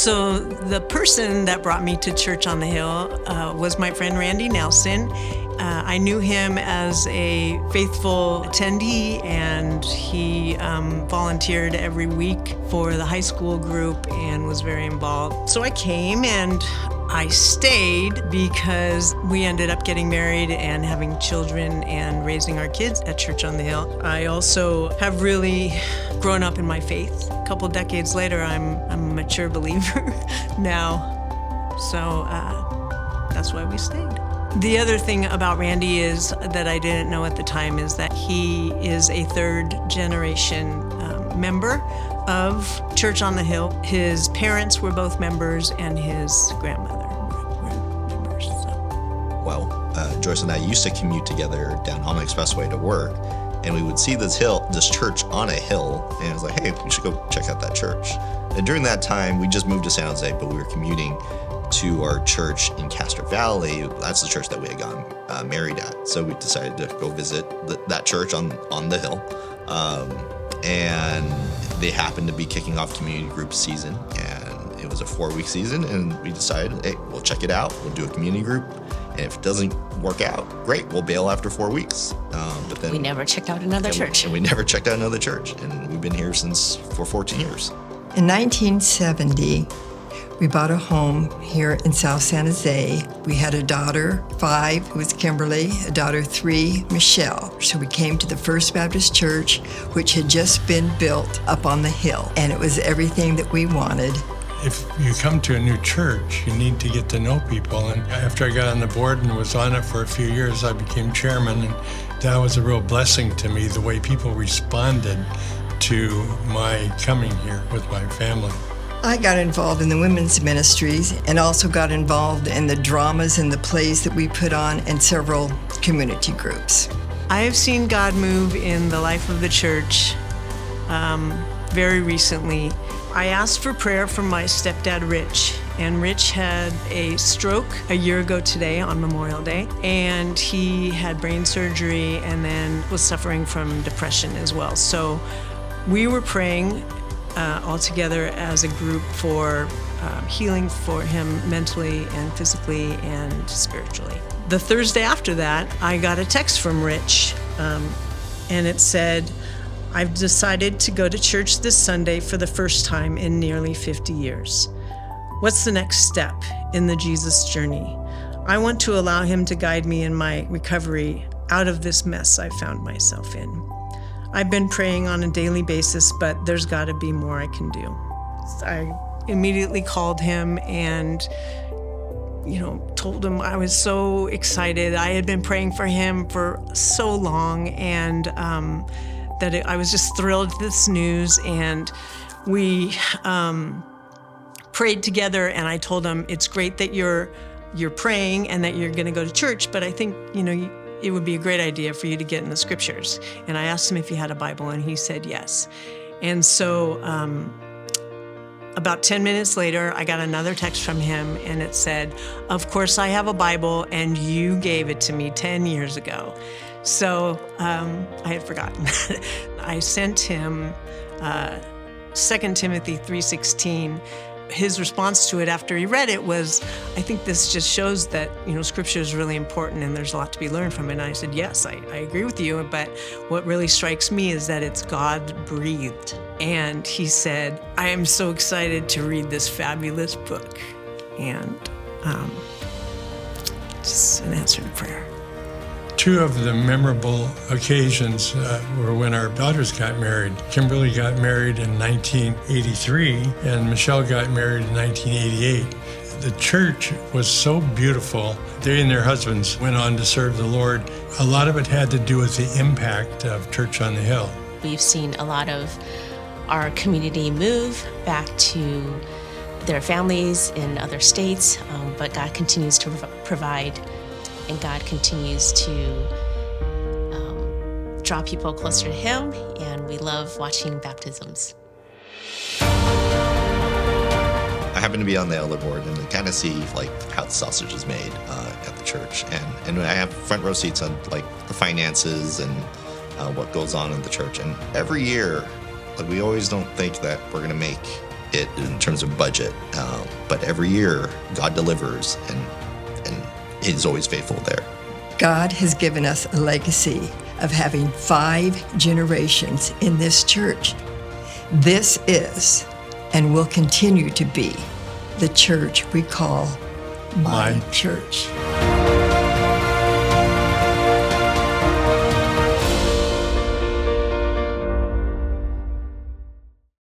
So the person that brought me to Church on the Hill was my friend Randy Nelson. I knew him as a faithful attendee, and he volunteered every week for the high school group and was very involved. So I came and I stayed because we ended up getting married and having children and raising our kids at Church on the Hill. I also have really grown up in my faith. A couple decades later, I'm a mature believer now. So that's why we stayed. The other thing about Randy is that I didn't know at the time is that he is a third generation member of Church on the Hill. His parents were both members and his grandmother were members. So. Well, Joyce and I used to commute together down on the expressway to work, and we would see this church on a hill, and it was like, hey, we should go check out that church. And during that time, we just moved to San Jose, but we were commuting to our church in Castro Valley. That's the church that we had gotten married at. So we decided to go visit that church on the hill. And they happened to be kicking off community group season, and it was a 4-week season, and we decided, hey, we'll check it out. We'll do a community group. And if it doesn't work out, great, we'll bail after 4 weeks. But then we never checked out another church. And we never checked out another church. And we've been here for 14 years. In 1970, we bought a home here in South San Jose. We had a daughter, 5, who was Kimberly, a daughter, 3, Michelle. So we came to the First Baptist Church, which had just been built up on the hill, and it was everything that we wanted. If you come to a new church, you need to get to know people. And after I got on the board and was on it for a few years, I became chairman, and that was a real blessing to me, the way people responded to my coming here with my family. I got involved in the women's ministries and also got involved in the dramas and the plays that we put on and several community groups. I have seen God move in the life of the church very recently. I asked for prayer from my stepdad, Rich, and Rich had a stroke a year ago today on Memorial Day, and he had brain surgery and then was suffering from depression as well. So we were praying all together as a group for healing for him mentally and physically and spiritually. The Thursday after that, I got a text from Rich, and it said, I've decided to go to church this Sunday for the first time in nearly 50 years. What's the next step in the Jesus journey? I want to allow him to guide me in my recovery out of this mess I found myself in. I've been praying on a daily basis, but there's got to be more I can do. I immediately called him and, told him I was so excited. I had been praying for him for so long, and I was just thrilled at this news. And we prayed together, and I told him, it's great that you're praying and that you're going to go to church, but I think, it would be a great idea for you to get in the scriptures. And I asked him if he had a Bible, and he said yes. And so about 10 minutes later, I got another text from him, and it said, of course I have a Bible, and you gave it to me 10 years ago. So I had forgotten that. I sent him 2 Timothy 3:16. His response to it after he read it was, I think this just shows that, scripture is really important and there's a lot to be learned from it. And I said, yes, I agree with you, but what really strikes me is that it's God-breathed. And he said, I am so excited to read this fabulous book. And just an answer to prayer. 2 of the memorable occasions were when our daughters got married. Kimberly got married in 1983, and Michelle got married in 1988. The church was so beautiful. They and their husbands went on to serve the Lord. A lot of it had to do with the impact of Church on the Hill. We've seen a lot of our community move back to their families in other states, but God continues to provide. And God continues to draw people closer to Him, and we love watching baptisms. I happen to be on the elder board and kind of see how the sausage is made at the church, and I have front row seats on the finances and what goes on in the church. And every year, we always don't think that we're going to make it in terms of budget. But every year, God delivers, and He's always faithful there. God has given us a legacy of having 5 generations in this church. This is, and will continue to be, the church we call My Church.